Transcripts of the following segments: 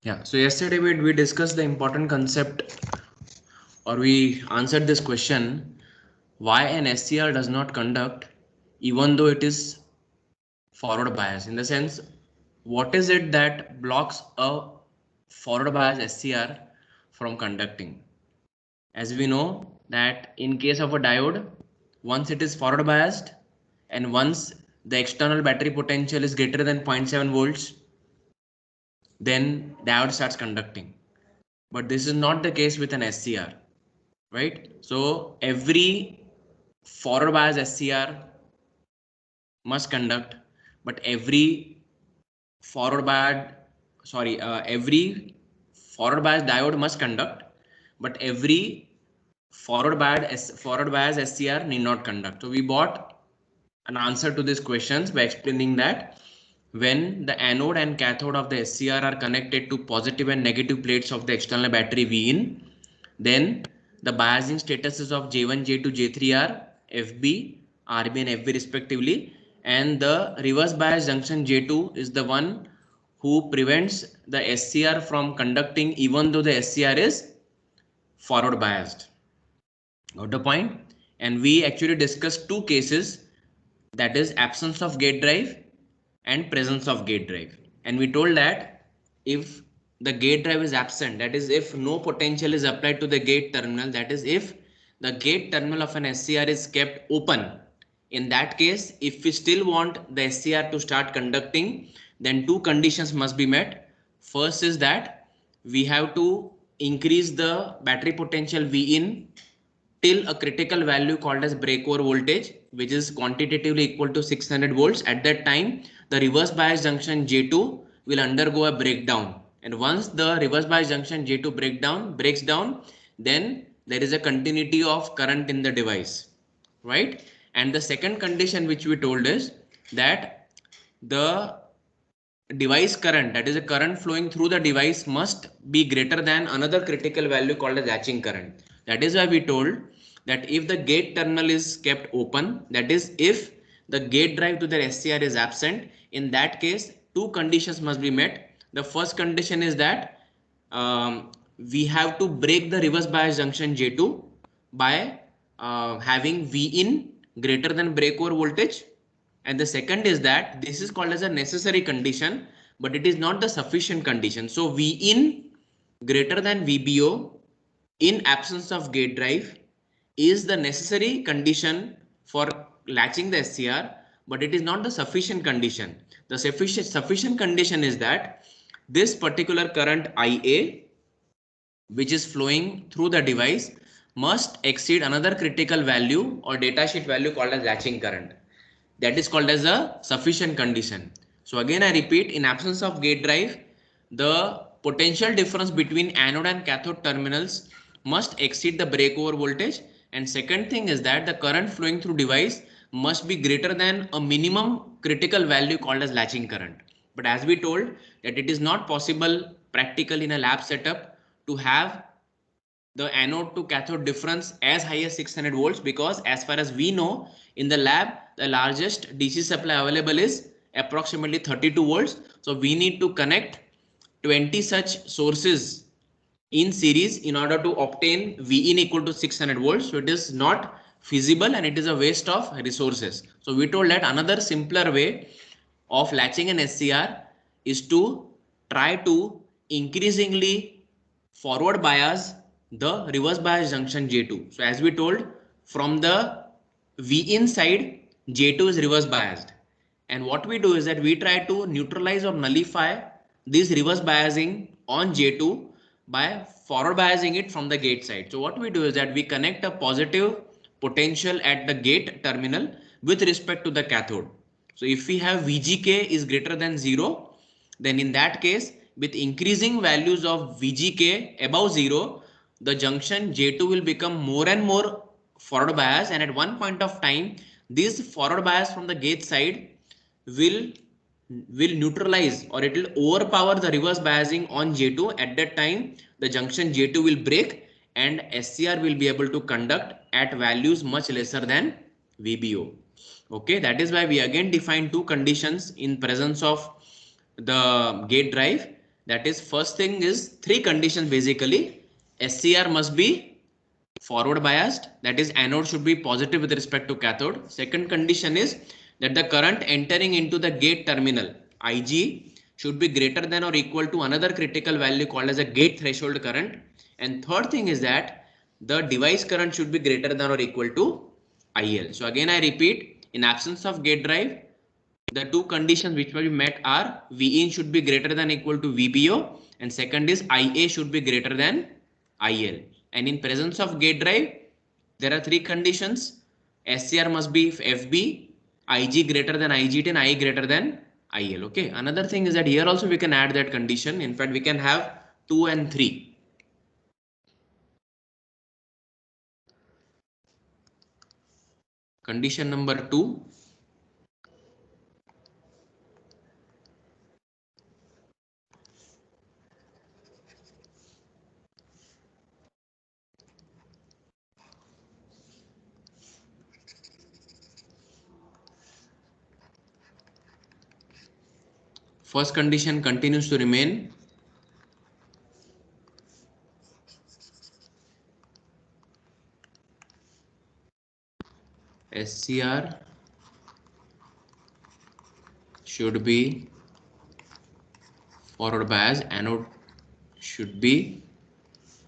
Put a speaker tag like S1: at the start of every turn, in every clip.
S1: Yeah, so yesterday we discussed the important concept, or we answered this question, why an SCR does not conduct even though it is forward bias. In the sense, what is it that blocks a forward bias SCR from conducting? As we know that in case of a diode, once it is forward biased and once the external battery potential is greater than 0.7 volts, then diode starts conducting. But this is not the case with an SCR, right? So every forward bias SCR must conduct, but forward bias, every forward bias diode must conduct, but every forward bias SCR need not conduct. So we brought an answer to these questions by explaining that when the anode and cathode of the SCR are connected to positive and negative plates of the external battery V in, then the biasing statuses of J1, J2, J3 are FB, RB and FB respectively, and the reverse bias junction J2 is the one who prevents the SCR from conducting even though the SCR is forward biased. Got the point? And we actually discussed two cases, that is absence of gate drive and presence of gate drive. And we told that if the gate drive is absent, that is if no potential is applied to the gate terminal, that is if the gate terminal of an SCR is kept open, in that case if we still want the SCR to start conducting, then two conditions must be met. First is that we have to increase the battery potential V in till a critical value called as breakover voltage, which is quantitatively equal to 600 volts. At that time the reverse bias junction J2 will undergo a breakdown, and once the reverse bias junction J2 breaks down, then there is a continuity of current in the device, right? And the second condition which we told is that the device current, that is a current flowing through the device, must be greater than another critical value called as latching current. That is why we told that if the gate terminal is kept open, that is if the gate drive to the SCR is absent, in that case two conditions must be met. The first condition is that we have to break the reverse bias junction J2 by having V in greater than breakover voltage, and the second is that this is called as a necessary condition, but it is not the sufficient condition. So V in greater than VBO in absence of gate drive is the necessary condition for latching the SCR, but it is not the sufficient condition. The sufficient condition is that this particular current IA, which is flowing through the device, must exceed another critical value or datasheet value called as latching current. That is called as a sufficient condition. So again I repeat, in absence of gate drive, the potential difference between anode and cathode terminals must exceed the breakover voltage, and second thing is that the current flowing through device must be greater than a minimum critical value called as latching current. But as we told that it is not possible practically in a lab setup to have the anode to cathode difference as high as 600 volts, because as far as we know in the lab the largest DC supply available is approximately 32 volts. So we need to connect 20 such sources in series in order to obtain V in equal to 600 volts. So it is not feasible and it is a waste of resources. So we told that another simpler way of latching an SCR is to try to increasingly forward bias the reverse bias junction J2. So as we told, from the V in side J2 is reverse biased, and what we do is that we try to neutralize or nullify this reverse biasing on J2 by forward biasing it from the gate side. So what we do is that we connect a positive potential at the gate terminal with respect to the cathode. So if we have VGK is greater than 0, then in that case with increasing values of VGK above 0, the junction J2 will become more and more forward bias, and at one point of time this forward bias from the gate side will neutralize or it will overpower the reverse biasing on J2. At that time the junction J2 will break and SCR will be able to conduct at values much lesser than VBO. Okay, that is why we again define two conditions in presence of the gate drive. That is, first thing is three conditions basically. SCR must be forward biased, that is anode should be positive with respect to cathode. Second condition is that the current entering into the gate terminal Ig should be greater than or equal to another critical value called as a gate threshold current. And third thing is that the device current should be greater than or equal to IL. So again I repeat, in absence of gate drive, the two conditions which will be met are V in should be greater than equal to VBO, and second is IA should be greater than IL. And in presence of gate drive, there are three conditions. SCR must be FB, IG greater than IG10, I greater than IL. Okay. Another thing is that here also we can add that condition. In fact, we can have 2 and 3. Condition number 2. First condition continues to remain. SCR should be forward bias, anode should be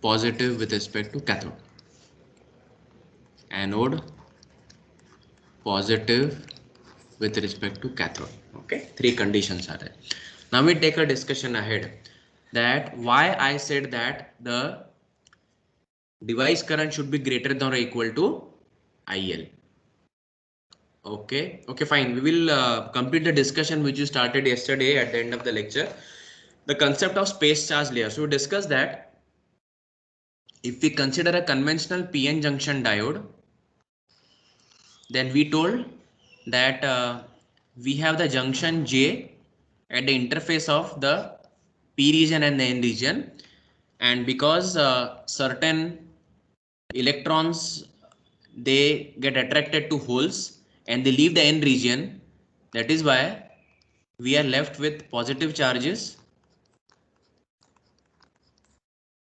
S1: positive with respect to cathode. Anode positive with respect to cathode. Okay, three conditions are there. Now we take a discussion ahead that why I said that the device current should be greater than or equal to IL. Okay, fine. We will complete the discussion which you started yesterday at the end of the lecture. The concept of space charge layer. So we discussed that if we consider a conventional PN junction diode, then we told that we have the junction J at the interface of the P region and the N region, and because certain electrons they get attracted to holes and they leave the N region, that is why we are left with positive charges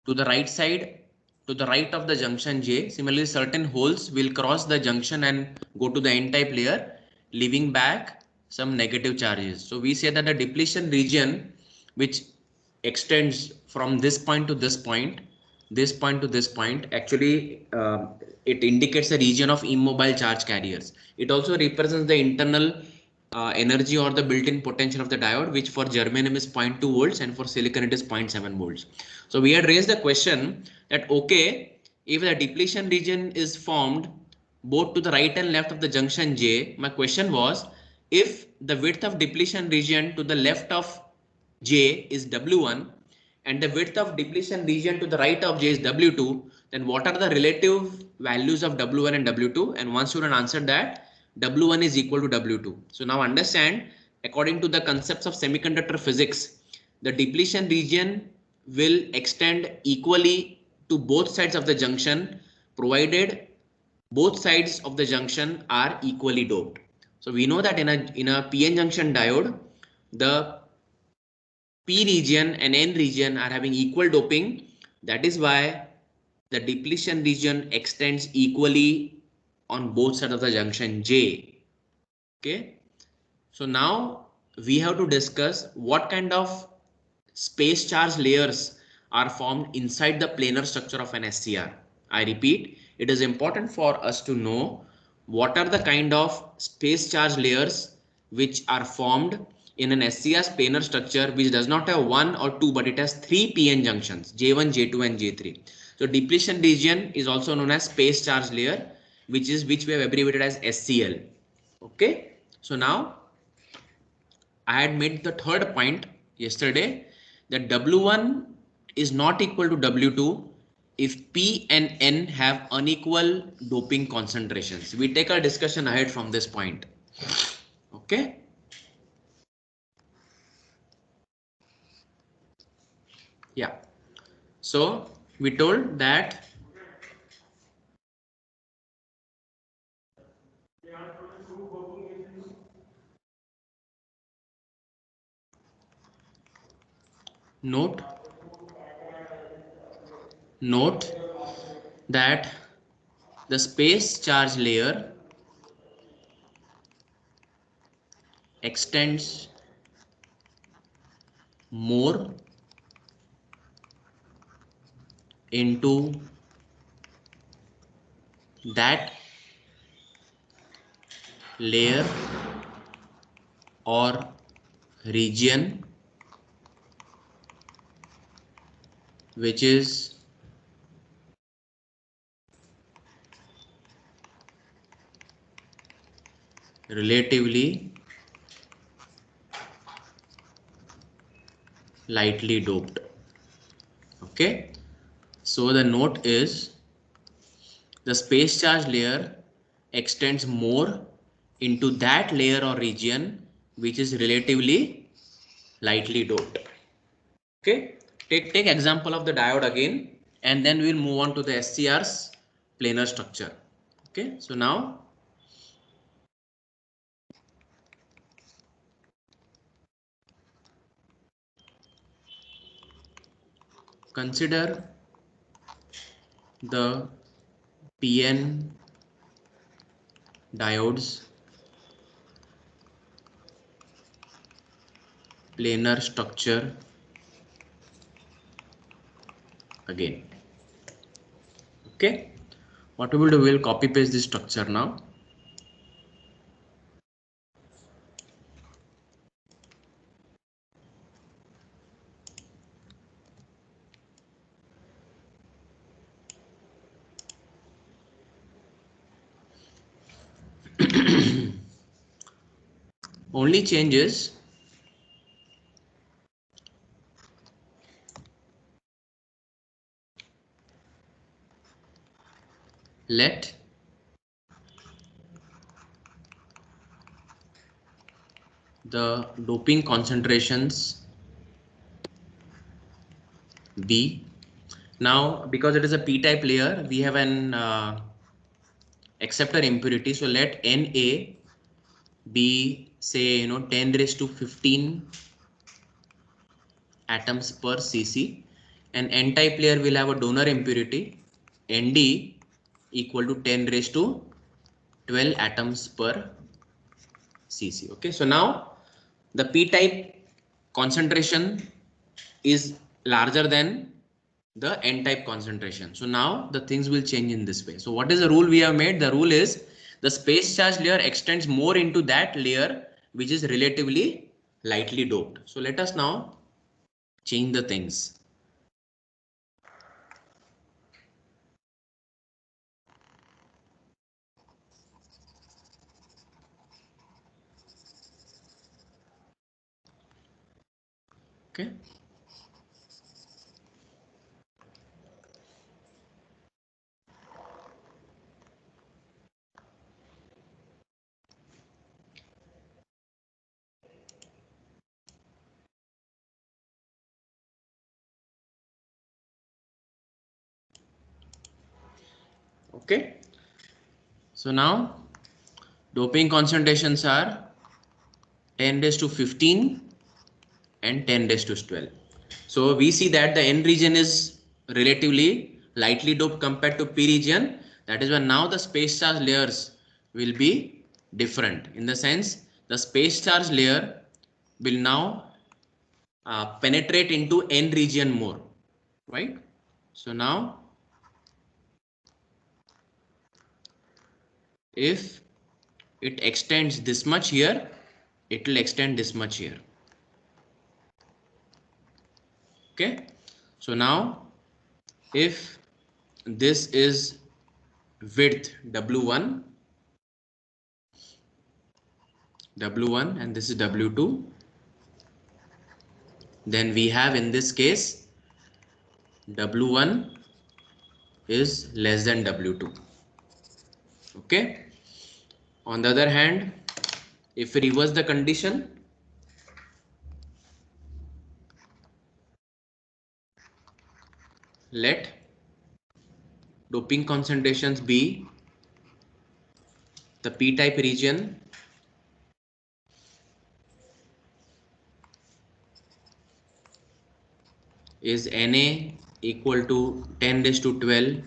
S1: to the right side, to the right of the junction J. Similarly, certain holes will cross the junction and go to the N-type layer, leaving back some negative charges. So we say that the depletion region, which extends from this point to this point, this point to this point, actually it indicates a region of immobile charge carriers. It also represents the internal energy or the built-in potential of the diode, which for germanium is 0.2 volts and for silicon it is 0.7 volts. So we had raised the question that okay, if the depletion region is formed both to the right and left of the junction J, my question was, if the width of depletion region to the left of J is W1 and the width of depletion region to the right of J is W2, then what are the relative values of W1 and W2? And one student answered that W1 is equal to W2. So now understand, according to the concepts of semiconductor physics, the depletion region will extend equally to both sides of the junction, provided both sides of the junction are equally doped. So we know that in a PN junction diode, the P region and N region are having equal doping. That is why the depletion region extends equally on both sides of the junction J. Okay. So now we have to discuss what kind of space charge layers are formed inside the planar structure of an SCR. I repeat, it is important for us to know what are the kind of space charge layers which are formed in an SCR's planar structure, which does not have one or two, but it has three PN junctions, J1, J2 and J3. So depletion region is also known as space charge layer, which we have abbreviated as SCL. Okay. So now I had made the third point yesterday that W1 is not equal to W2 if P and N have unequal doping concentrations. We take our discussion ahead from this point. Okay. Yeah. So we told that Note that the space charge layer extends more into that layer or region which is relatively lightly doped. Okay, so the note is the space charge layer extends more into that layer or region which is relatively lightly doped. Okay, take example of the diode again, and then we'll move on to the SCR's planar structure. Okay, so now consider the PN diodes planar structure again. Okay, what we will do, we'll copy paste this structure now. Only changes let the doping concentrations be. Now because it is a p-type layer, we have an acceptor impurity, so let Na be, say, 10 raised to 15 atoms per cc, and n-type layer will have a donor impurity Nd equal to 10 raised to 12 atoms per cc. Okay, so now the p-type concentration is larger than the n-type concentration. So now the things will change in this way. So what is the rule we have made? The rule is the space charge layer extends more into that layer which is relatively lightly doped. So let us now change the things. Okay. Okay. So now doping concentrations are 10 raised to 15 and 10 raised to 12. So we see that the N region is relatively lightly doped compared to P region. That is why now the space charge layers will be different, in the sense the space charge layer will now penetrate into N region more, right? So now if it extends this much here, it will extend this much here. Okay, so now if this is width W1 and this is W2, then we have in this case W1 is less than W2. Okay, on the other hand, if we reverse the condition, let doping concentrations be the p-type region is Na equal to 10 raised to 12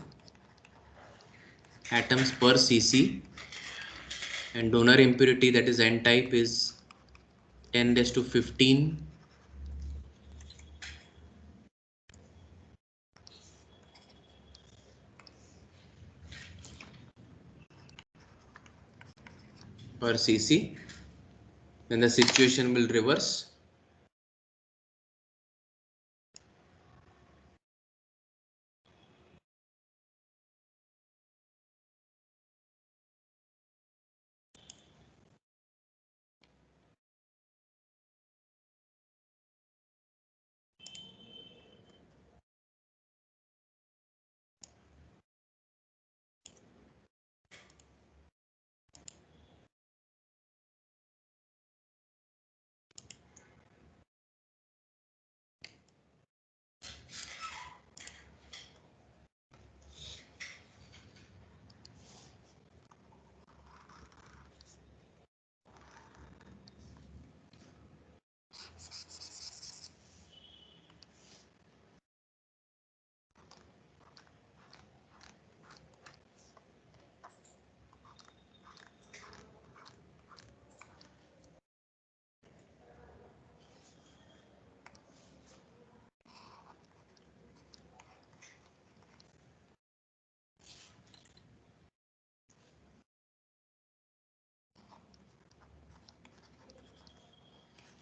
S1: atoms per cc, and donor impurity, that is N type, is 10 raised to 15 per cc, then the situation will reverse.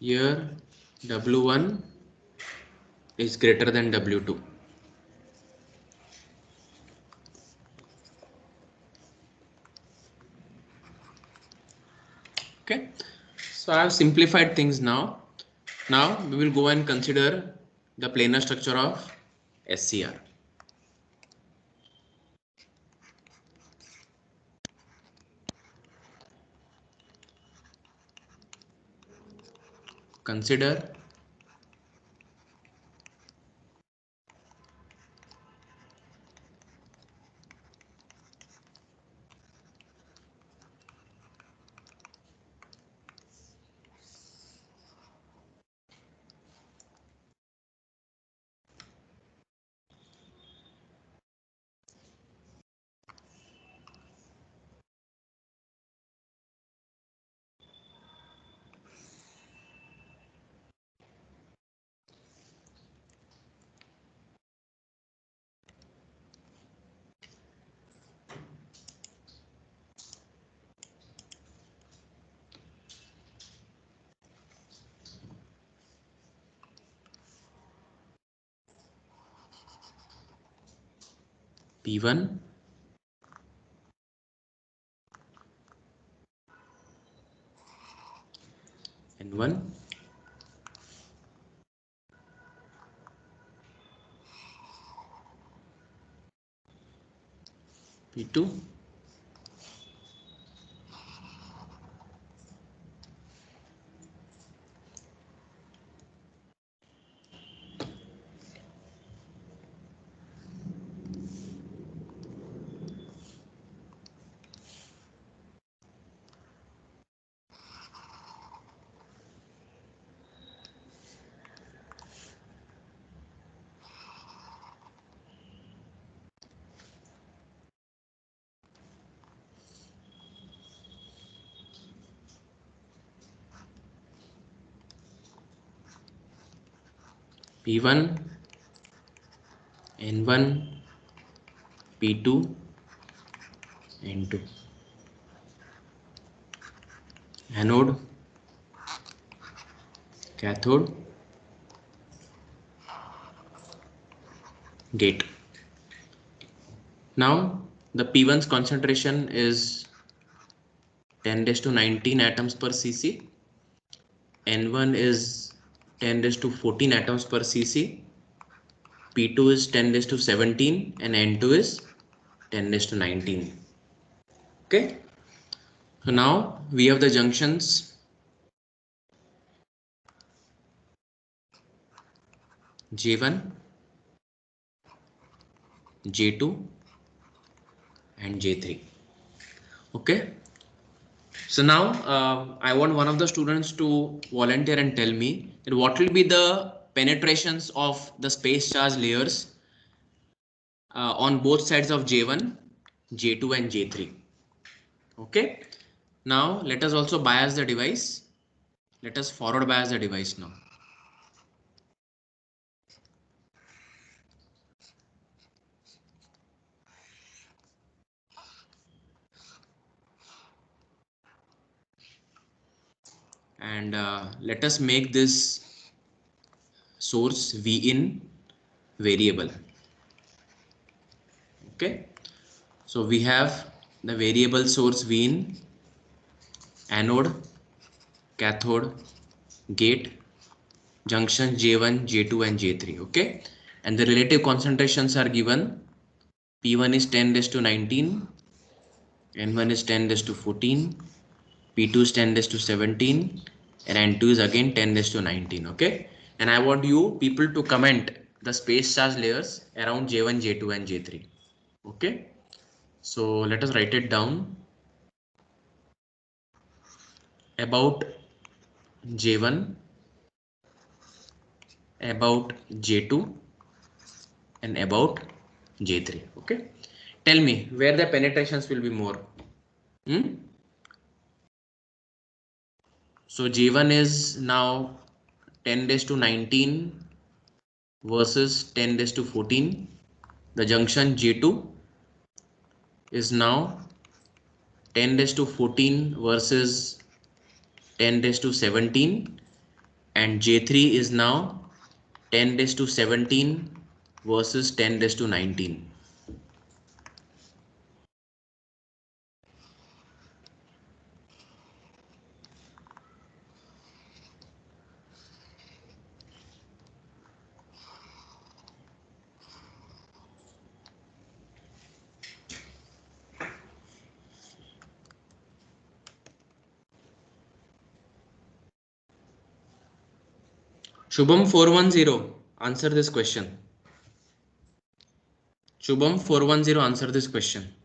S1: Here W1 is greater than W2. Okay, so I have simplified things now. Now we will go and consider the planar structure of SCR. Consider P1, N1, P2, P1, N1, P2, N2. Anode, cathode, gate. Now the P1's concentration is 10 raised to 19 atoms per cc. N1 is 10 raised to 14 atoms per cc. P2 is 10 raised to 17 and N2 is 10 raised to 19. Okay. So now we have the junctions J1, J2 and J3. Okay. So now I want one of the students to volunteer and tell me that what will be the penetrations of the space charge layers on both sides of J1, J2 and J3. Okay. Now let us also bias the device. Let us forward bias the device now. And let us make this source V in variable. Okay. So we have the variable source V in anode, cathode, gate, junction J1, J2 and J3. Okay. And the relative concentrations are given. P1 is 10 raised to 19, N1 is 10 raised to 14, P2 is 10 raised to 17, and N2 is again 10 raised to 19. Okay. And I want you people to comment the space charge layers around J1, J2 and J3. Okay. So let us write it down. About J1, about J2 and about J3. Okay. Tell me where the penetrations will be more. So J1 is now 10 raised to 19 versus 10 raised to 14. The junction J2 is now 10 raised to 14 versus 10 raised to 17, and J3 is now 10 raised to 17 versus 10 raised to 19. Shubham 410, answer this question. Shubham 410, answer this question.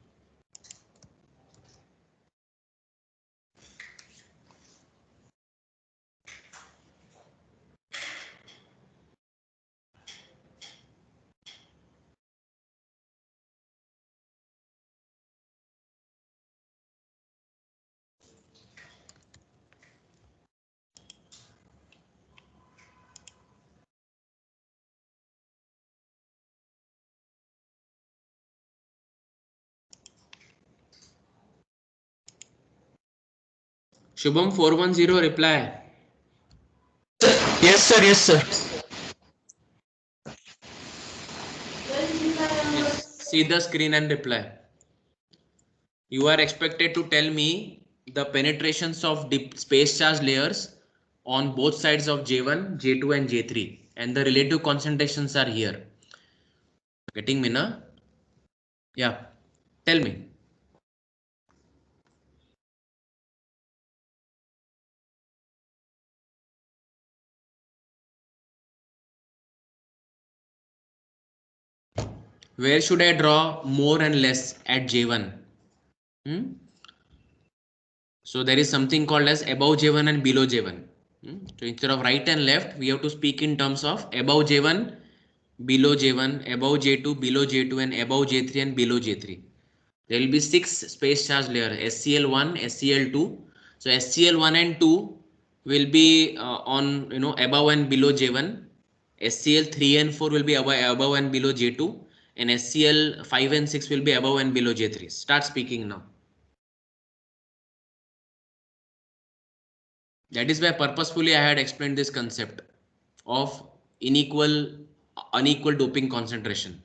S1: Shubham 410, reply.
S2: Yes, sir. Yes, sir.
S1: Yes. See the screen and reply. You are expected to tell me the penetrations of deep space charge layers on both sides of J1, J2 and J3, and the relative concentrations are here. Getting me, na? Yeah. Tell me. Where should I draw more and less at J1? So there is something called as above J1 and below J1. So instead of right and left, we have to speak in terms of above J1, below J1, above J2, below J2, and above J3 and below J3. There will be 6 space charge layers: SCl1, SCl2. So SCl1 and 2 will be on above and below J1. SCl3 and 4 will be above and below J2, and SCl5 and 6 will be above and below J3. Start speaking now. That is why purposefully I had explained this concept of unequal doping concentration.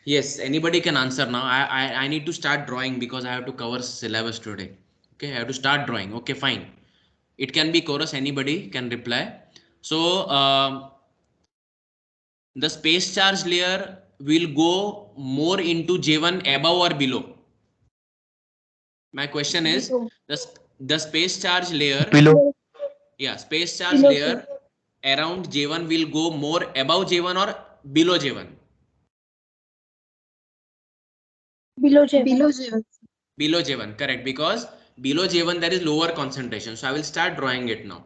S1: Yes, anybody can answer now. I need to start drawing because I have to cover syllabus today. Okay, I have to start drawing. Okay, fine. It can be chorus. Anybody can reply. So the space charge layer will go more into J1 above or below. My question is the space charge layer.
S2: Below.
S1: Yeah, space charge layer around J1 will go more above J1 or below J1?
S3: Below J1.
S1: Below J1, correct, because below J1 there is lower concentration. So I will start drawing it now.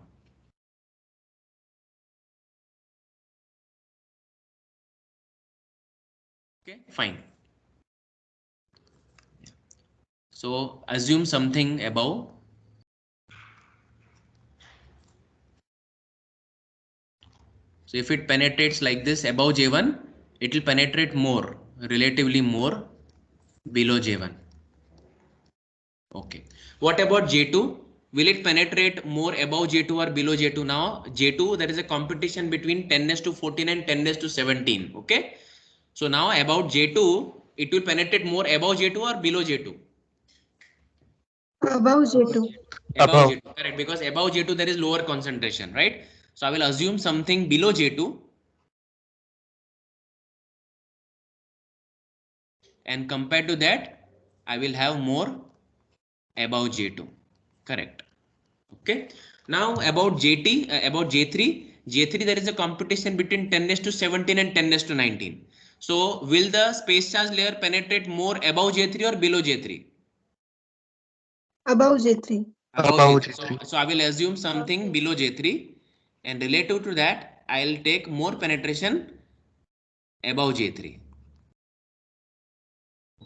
S1: Okay, fine. So assume something above. So if it penetrates like this above J1, it will penetrate more, relatively more below J1. Okay. What about J2? Will it penetrate more above J2 or below J2? Now J2, there is a competition between 10 raised to 14 and 10 raised to 17. Okay. So now about J2, it will penetrate more above J2 or below J2?
S3: Above J2.
S1: Above
S2: Above.
S1: J2, correct, because above J2 there is lower concentration, right? So I will assume something below J2 and compared to that, I will have more above J2, correct. Okay. Now about about J3, J3 there is a competition between 10 raised to 17 and 10 raised to 19. So will the space charge layer penetrate more above J3 or below J3?
S3: Above J3.
S1: Above
S2: Above
S1: J3.
S2: J3.
S1: So I will assume something below J3 and relative to that, I will take more penetration above J3.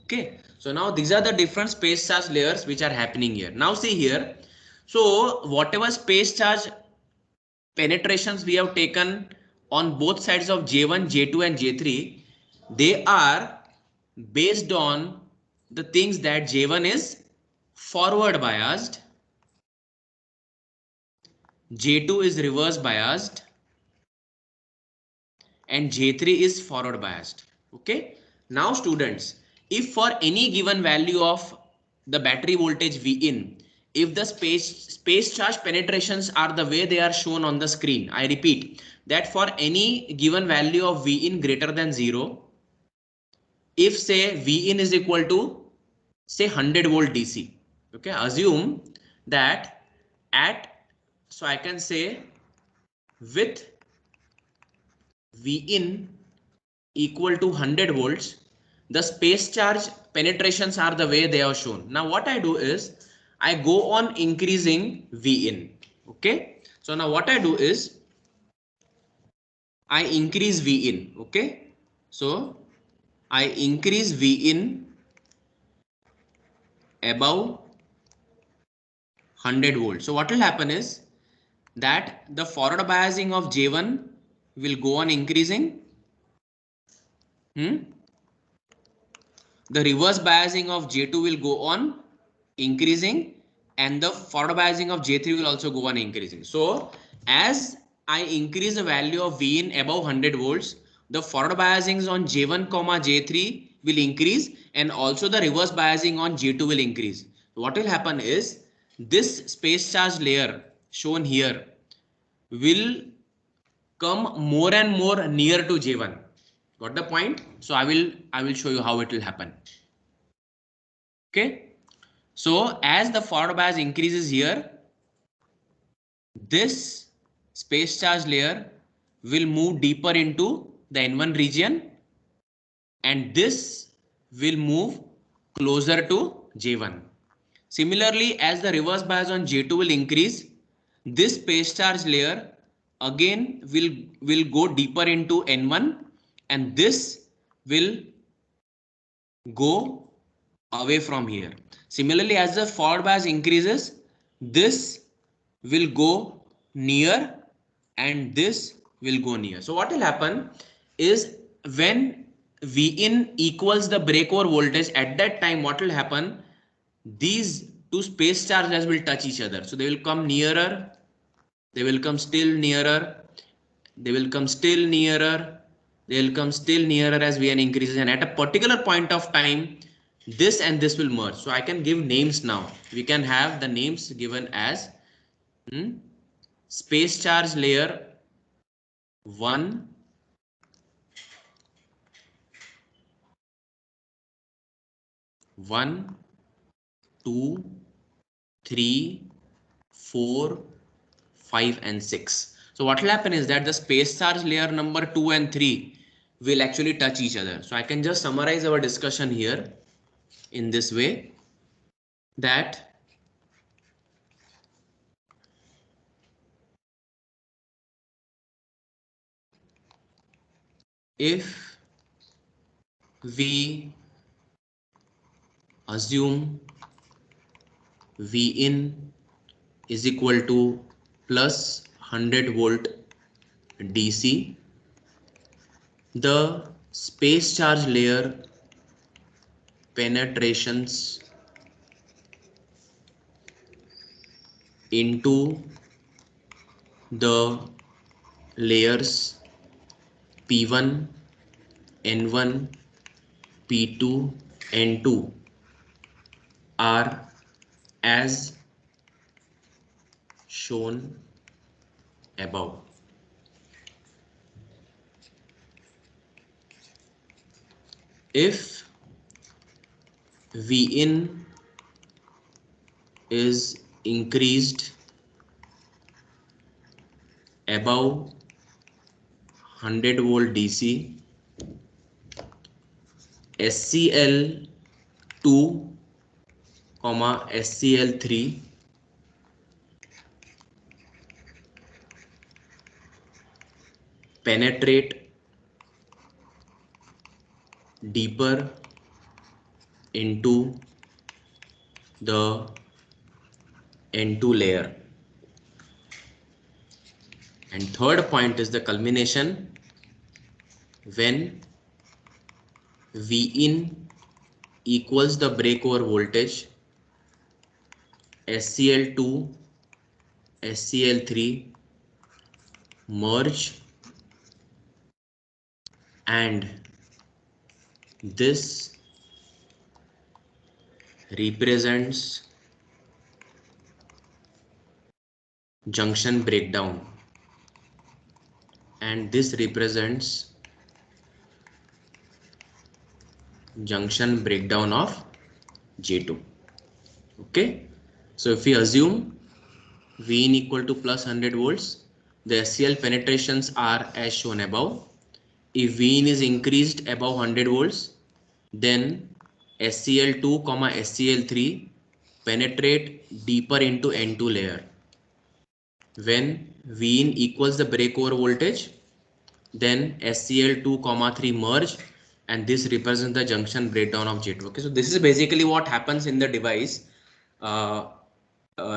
S1: Okay. So now these are the different space charge layers which are happening here. Now see here. So whatever space charge penetrations we have taken on both sides of J1, J2 and J3, they are based on the things that J1 is forward biased, J2 is reverse biased, and J3 is forward biased. Okay. Now students, if for any given value of the battery voltage Vin, if the space charge penetrations are the way they are shown on the screen, I repeat that for any given value of Vin greater than 0, if say Vin is equal to say 100 volt DC, okay, assume that at, so I can say with Vin equal to 100 volts, the space charge penetrations are the way they are shown. Now what I do is I go on increasing Vin. Okay. So now what I do is I increase Vin. Okay. So I increase Vin above 100 volts. So what will happen is that the forward biasing of J1 will go on increasing. The reverse biasing of J2 will go on increasing and the forward biasing of J3 will also go on increasing. So as I increase the value of Vin above 100 volts, the forward biasings on J1 comma J3 will increase and also the reverse biasing on J2 will increase. What will happen is this space charge layer shown here will come more and more near to J1. Got the point? So I will show you how it will happen. Okay. So as the forward bias increases here, this space charge layer will move deeper into the N1 region and this will move closer to J1. Similarly, as the reverse bias on J2 will increase, this space charge layer again will go deeper into N1 and this will go away from here. Similarly, as the forward bias increases, this will go near and this will go near. So what will happen is when Vin equals the breakover voltage, at that time what will happen, these two space charges will touch each other. So they will come nearer, they will come still nearer, they will come still nearer, they will come still nearer as Vn increases, and at a particular point of time this and this will merge. So I can give names now. We can have the names given as space charge layer 1, 1, 2, 3, 4, 5 and 6. So what will happen is that the space charge layer number 2 and 3 will actually touch each other. So I can just summarize our discussion here in this way, that if we assume V in is equal to plus 100 volt DC, the space charge layer penetrations into the layers P1, N1, P2, N2 are as shown above. If V in is increased above 100 volt DC, SCL2, SCL3 penetrate deeper into the N2 layer. And third point is the culmination when V in equals the breakover voltage, SCL2, SCL3 merge, and this represents junction breakdown, and this represents junction breakdown of J2. Okay, so if we assume V in equal to plus 100 volts, the SCL penetrations are as shown above. If V in is increased above 100 volts, then SCL2, SCL3 penetrate deeper into N2 layer. When V in equals the breakover voltage, then SCL2, 3 merge, and this represents the junction breakdown of J2. Okay, so this is basically what happens in the device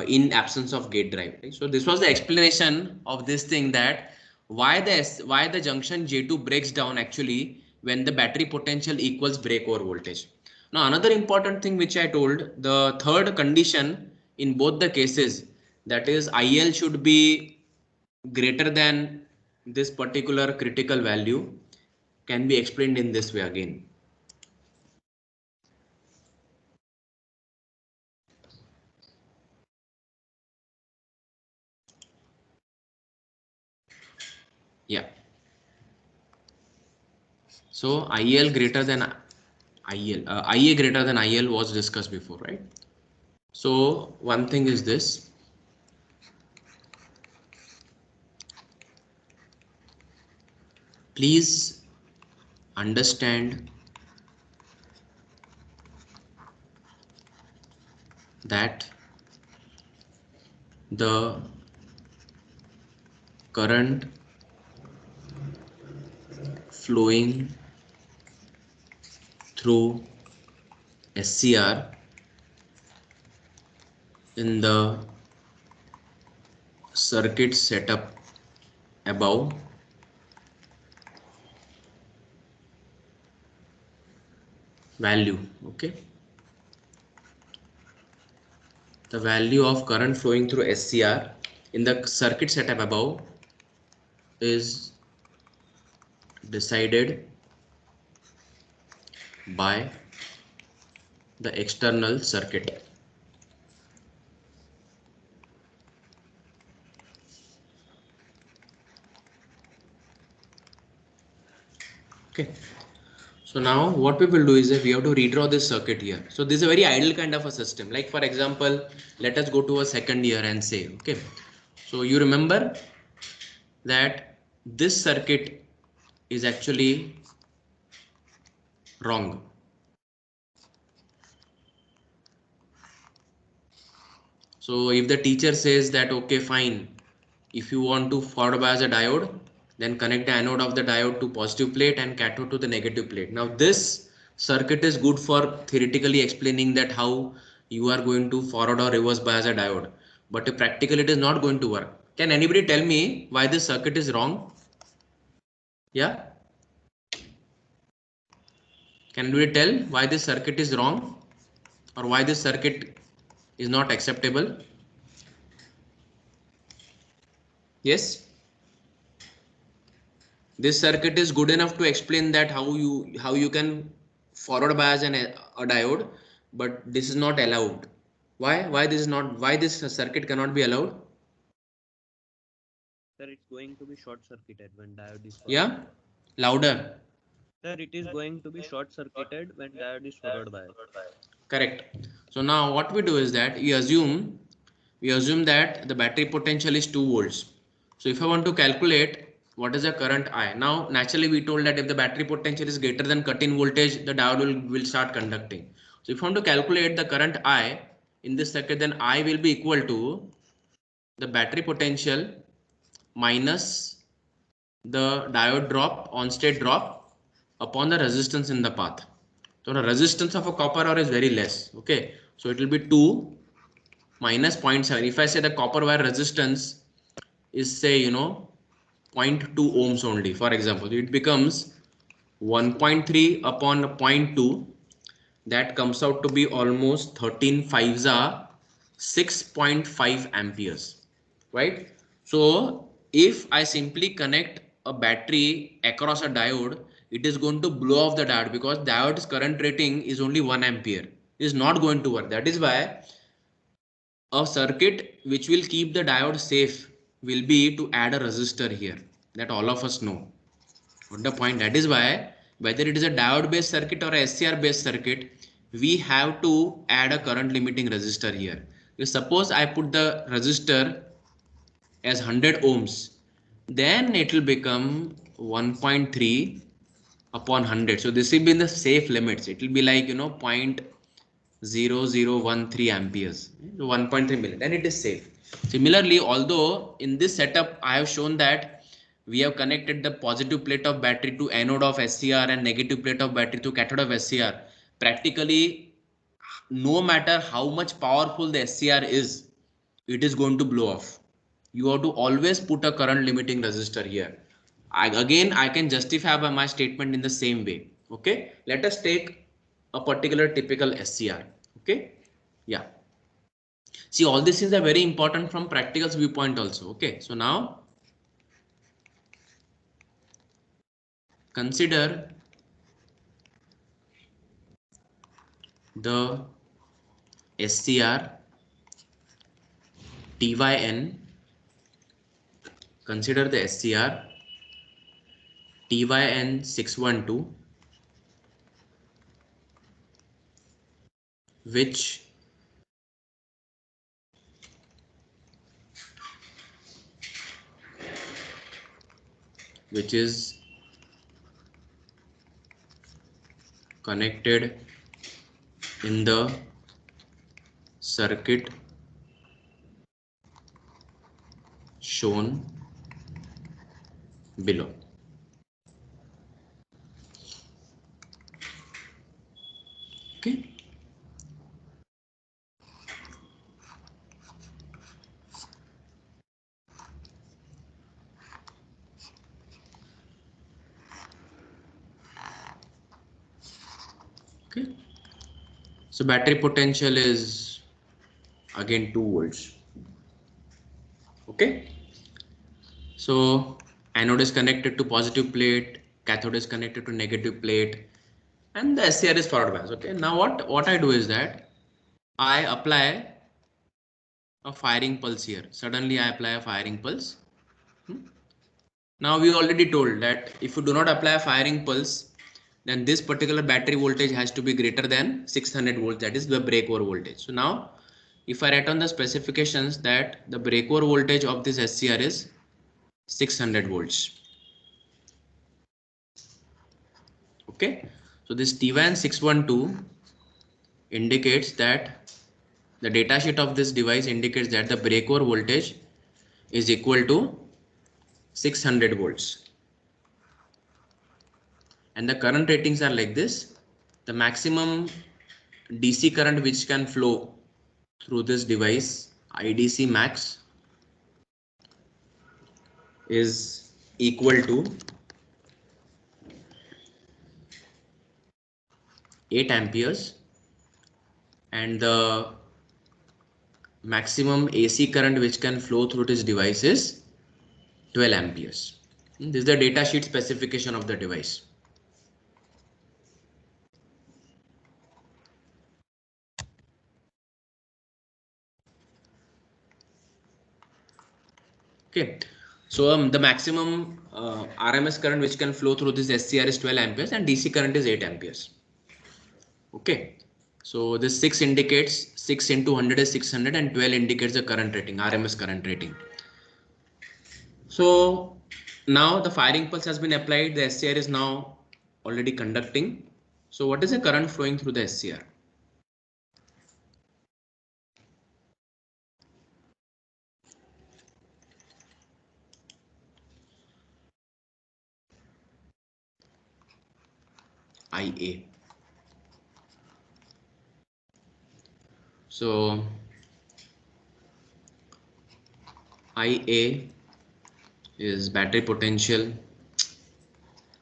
S1: in absence of gate drive. Right? So this was the explanation of this thing, that why the junction J2 breaks down actually when the battery potential equals breakover voltage. Now another important thing which I told, the third condition in both the cases, that is IL should be greater than this particular critical value, can be explained in this way again. Yeah. So IL greater than IA greater than IL was discussed before, right? So one thing is this. Please understand that the current flowing through SCR in the circuit setup above value, okay, the value of current flowing through SCR in the circuit setup above is decided by the external circuit. Okay, so now what we will do is that we have to redraw this circuit here. So this is a very ideal kind of a system. Like for example, let us go to a second year and say, okay, so you remember that this circuit is actually wrong. So if the teacher says that, okay, fine, if you want to forward bias a diode, then connect the anode of the diode to positive plate and cathode to the negative plate. Now this circuit is good for theoretically explaining that how you are going to forward or reverse bias a diode, but practically it is not going to work. Can anybody tell me why this circuit is wrong? Yeah, can anybody tell why this circuit is wrong or why this circuit is not acceptable? Yes, this circuit is good enough to explain that how you can forward bias a diode, but this is not allowed. Why this is not, why this circuit cannot be allowed?
S4: Sir, it's going to be short circuited when diode is forward
S1: Yeah,
S4: biased.
S1: louder.
S4: Sir, it is going to be short circuited when diode is forward biased.
S1: Correct. So now what we do is that we assume that the battery potential is 2 volts. So if I want to calculate what is the current I, now naturally we told that if the battery potential is greater than cut-in voltage, the diode will start conducting. So if I want to calculate the current I in this circuit, then I will be equal to the battery potential minus the diode drop, on state drop, upon the resistance in the path. So the resistance of a copper ore is very less. Okay, so it will be 2 minus 0.7. If I say the copper wire resistance is, say, 0.2 ohms only, for example, it becomes 1.3 upon 0.2. That comes out to be almost 13 fives are 6.5 amperes, right? So if I simply connect a battery across a diode, it is going to blow off the diode because diode's current rating is only 1 ampere. It is not going to work. That is why a circuit which will keep the diode safe will be to add a resistor here, that all of us know. What the point? That is why whether it is a diode based circuit or a SCR based circuit, we have to add a current limiting resistor here. If suppose I put the resistor as 100 ohms, then it will become 1.3 upon 100. So this will be in the safe limits. It will be like 0.0013 amperes, 1.3 million, and it is safe. Similarly, although in this setup I have shown that we have connected the positive plate of battery to anode of SCR and negative plate of battery to cathode of SCR, practically no matter how much powerful the SCR is, it is going to blow off. You have to always put a current limiting resistor here. Again, I can justify by my statement in the same way. Okay, let us take a particular typical SCR. Okay, yeah. See, all these things are very important from practical viewpoint also. Okay, so now consider the SCR TYN. Consider the SCR TYN612, which is connected in the circuit shown below. Okay. Okay. So battery potential is again 2 volts. Okay. So anode is connected to positive plate, cathode is connected to negative plate, and the SCR is forward bias. Okay. Now what I do is that I apply a firing pulse here. Suddenly I apply a firing pulse. Now we already told that if you do not apply a firing pulse, then this particular battery voltage has to be greater than 600 volts, that is the breakover voltage. So now if I write on the specifications that the breakover voltage of this SCR is 600 volts. Okay, so this TYN 612 indicates that the datasheet of this device indicates that the breakover voltage is equal to 600 volts, and the current ratings are like this. the maximum DC current which can flow through this device, IDC max, is equal to 8 amperes, and the maximum AC current which can flow through this device is 12 amperes. This is the data sheet specification of the device. Okay, so the maximum RMS current which can flow through this SCR is 12 amperes and DC current is 8 amperes. Okay, so this 6 indicates 6 into 100 is 600 and 12 indicates the current rating, RMS current rating. So now the firing pulse has been applied, the SCR is now already conducting. So what is the current flowing through the SCR? IA. So IA is battery potential.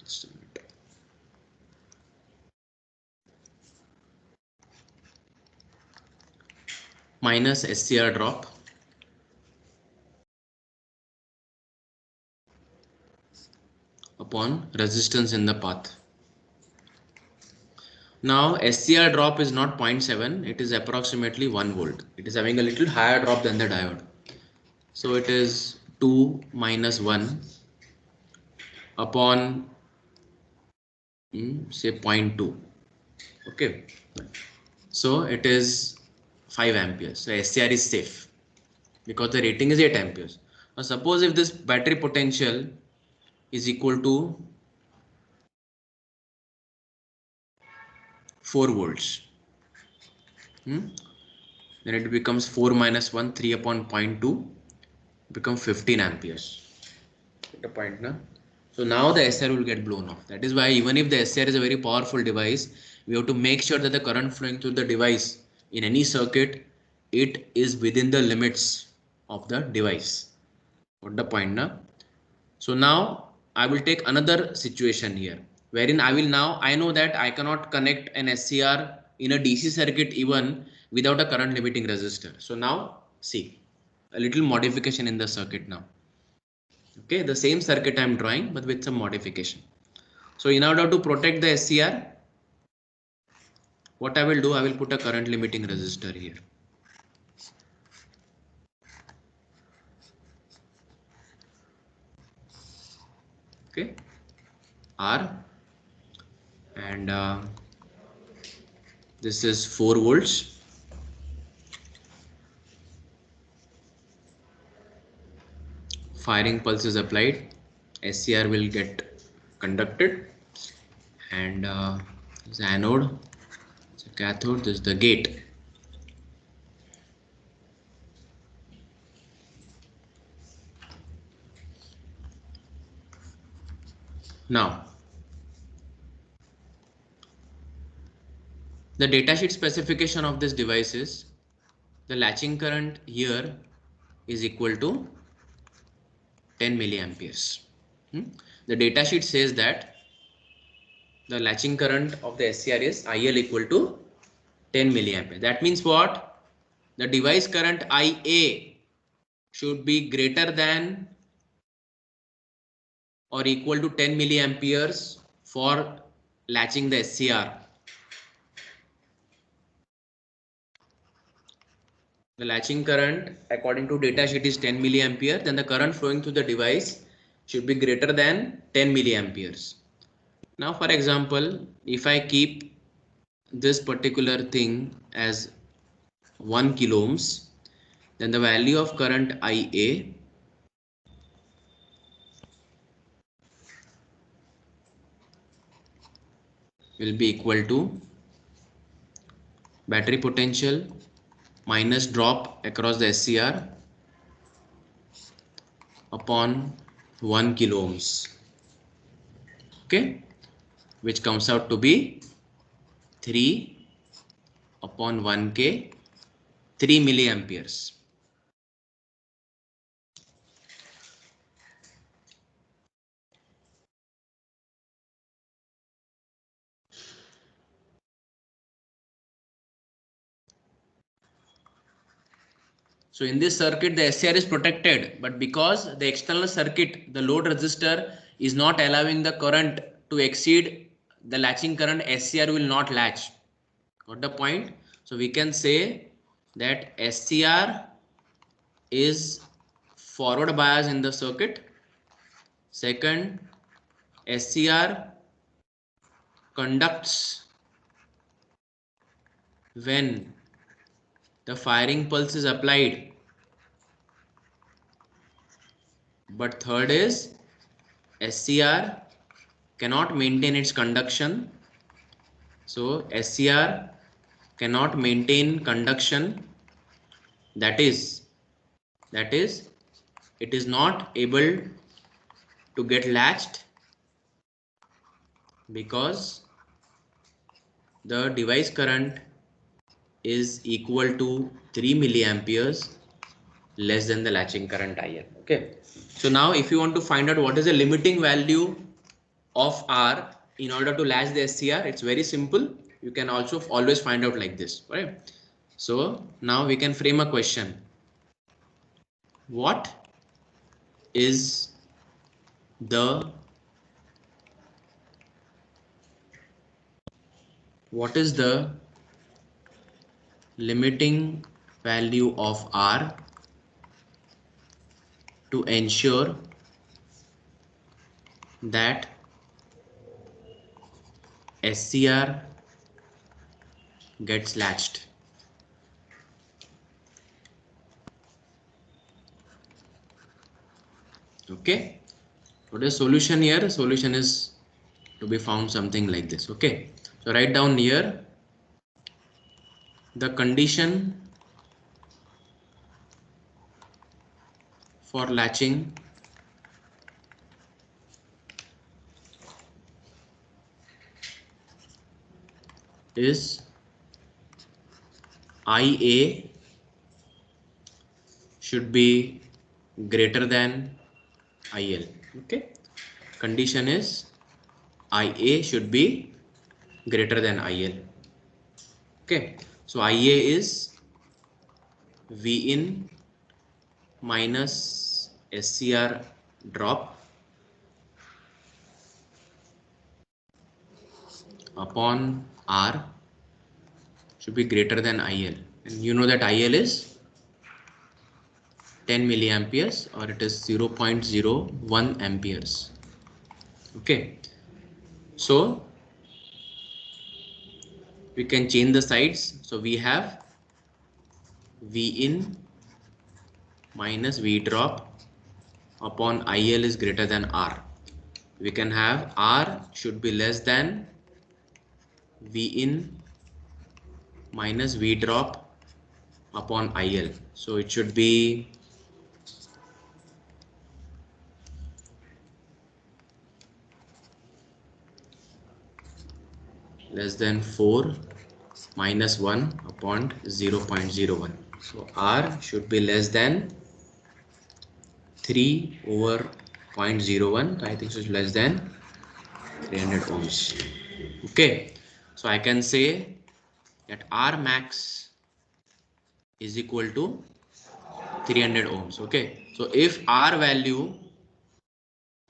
S1: Just a minute. Minus SCR drop upon resistance in the path. Now SCR drop is not 0.7, it is approximately 1 volt. It is having a little higher drop than the diode. So it is 2 minus 1 upon say 0.2. Okay, so it is 5 amperes. So SCR is safe because the rating is 8 amperes. Now suppose if this battery potential is equal to 4 volts, then it becomes 4 minus 1, 3 upon 0.2, become 15 amperes. Get a point now. So now the SCR will get blown off. That is why even if the SCR is a very powerful device, we have to make sure that the current flowing through the device in any circuit, it is within the limits of the device. What the point now? So now I will take another situation here, wherein I know that I cannot connect an SCR in a DC circuit even without a current limiting resistor. So now see a little modification in the circuit now. Okay, the same circuit I am drawing but with some modification. So in order to protect the SCR, what I will do, I will put a current limiting resistor here. Okay, R, and this is 4 volts. Firing pulse is applied, SCR will get conducted, and this is anode, this is cathode, this is the gate. Now the datasheet specification of this device is the latching current here is equal to 10 milliamperes. The datasheet says that the latching current of the SCR is IL equal to 10 milliampere. That means what? The device current IA should be greater than or equal to 10 milliamperes for latching the SCR. The latching current according to datasheet is 10 milliampere, then the current flowing through the device should be greater than 10 milliamperes. Now for example, if I keep this particular thing as 1 kilo ohms, then the value of current IA will be equal to battery potential minus drop across the SCR upon 1 kilo ohms. Okay, which comes out to be 3 upon 1K, 3 milliamperes. So in this circuit, the SCR is protected, but because the external circuit, the load resistor is not allowing the current to exceed the latching current, SCR will not latch. Got the point? So we can say that SCR is forward bias in the circuit. Second, SCR conducts when the firing pulse is applied. But third is SCR cannot maintain its conduction. So SCR cannot maintain conduction. That is it is not able to get latched because the device current is equal to 3 milliamperes less than the latching current IL. Okay. So now if you want to find out what is the limiting value of R in order to latch the SCR, it's very simple. You can also always find out like this, right? So now we can frame a question. What is the limiting value of R to ensure that SCR gets latched? Okay, what is solution here? Solution is to be found something like this. Okay, so write down here the condition for latching is IA should be greater than IL. Okay, condition is IA should be greater than IL. Okay, so IA is V in minus SCR drop upon R should be greater than IL, and you know that IL is 10 milliamperes or it is 0.01 amperes. Okay, so we can change the sides. So we have V in minus V drop upon IL is greater than R. We can have R should be less than V in minus V drop upon IL. So it should be less than 4 minus 1 upon 0.01. So R should be less than 3 over 0.01. I think it's less than 300 ohms. Okay, so I can say that R max is equal to 300 ohms. Okay, so if R value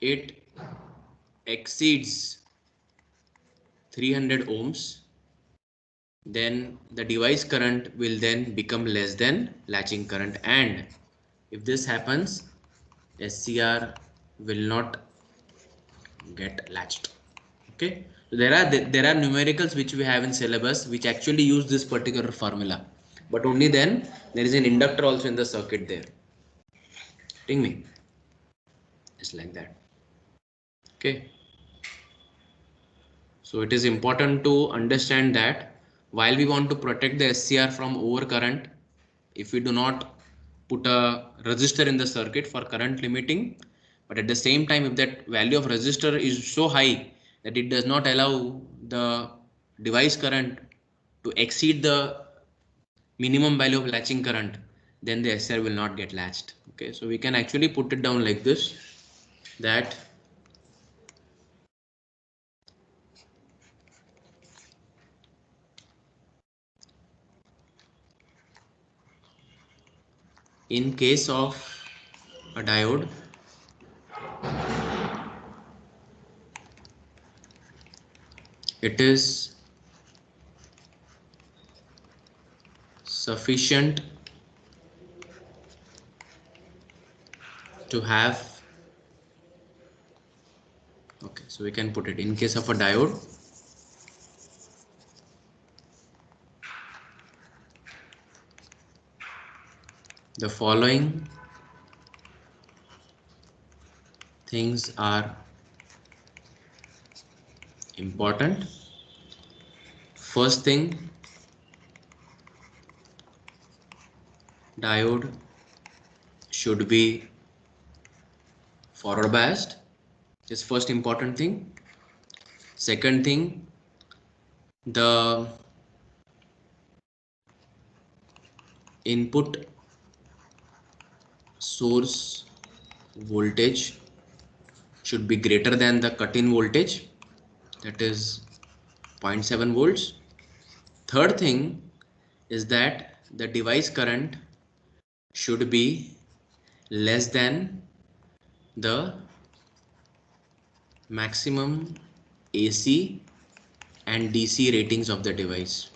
S1: it exceeds 300 ohms, then the device current will then become less than latching current, and if this happens, SCR will not get latched. Okay, so there are numericals which we have in syllabus which actually use this particular formula, but only then there is an inductor also in the circuit there. Getting me? Just like that. Okay, so it is important to understand that while we want to protect the SCR from overcurrent, if we do not put a resistor in the circuit for current limiting, but at the same time if that value of resistor is so high that it does not allow the device current to exceed the minimum value of latching current, then the SCR will not get latched. Okay, so we can actually put it down like this, that in case of a diode, it is sufficient to have, okay, so we can put it in case of a diode, the following things are important. First thing, diode should be forward biased. This first important thing. Second thing, the input source voltage should be greater than the cut-in voltage, that is 0.7 volts. Third thing is that the device current should be less than the maximum AC and DC ratings of the device.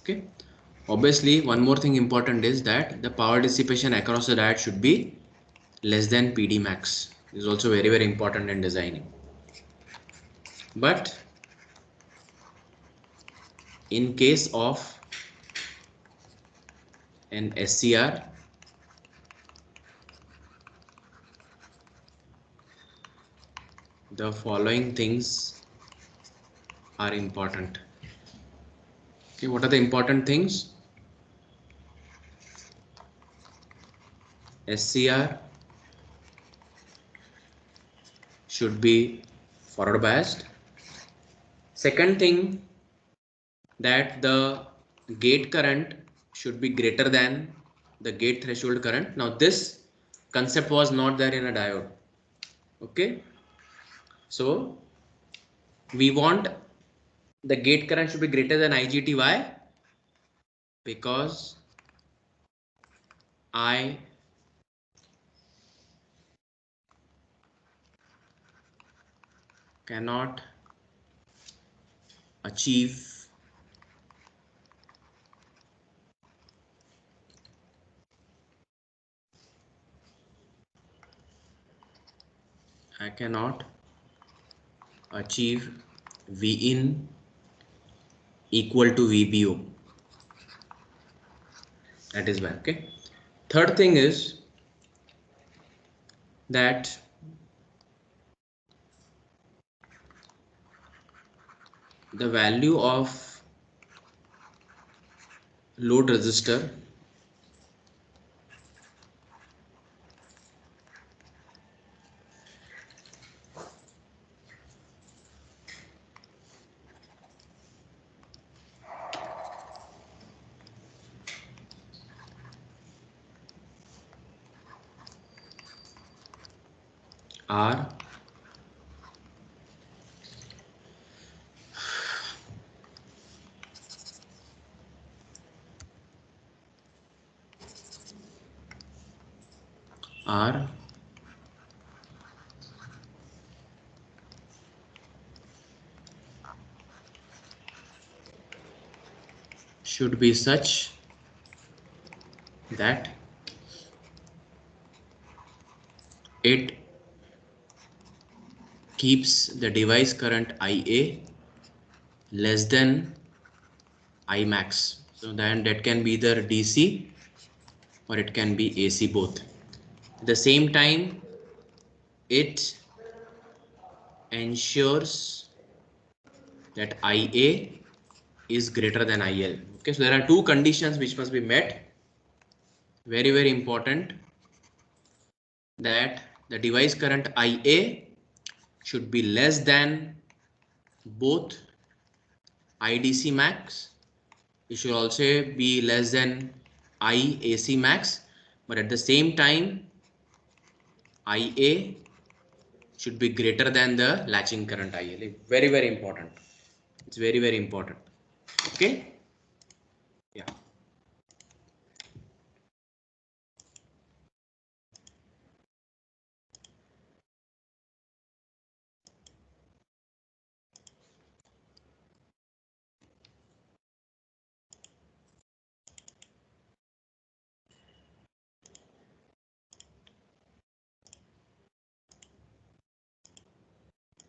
S1: Okay. Obviously, one more thing important is that the power dissipation across the diode should be less than PD max. This is also very, very important in designing. But in case of an SCR, the following things are important. Okay, what are the important things? SCR should be forward biased. Second thing, that the gate current should be greater than the gate threshold current. Now this concept was not there in a diode. Okay, so we want the gate current should be greater than IGT. Why? Because I cannot achieve V in equal to VBO. That is why. Okay. Third thing is that the value of load resistor are should be such that it keeps the device current IA less than I max. So then that can be either DC or it can be AC both. At the same time, it ensures that IA is greater than IL. Okay, so there are two conditions which must be met. Very, very important, that the device current IA should be less than both IDC max. It should also be less than IAC max, but at the same time IA should be greater than the latching current IL. Very, very important. It's very, very important. Okay.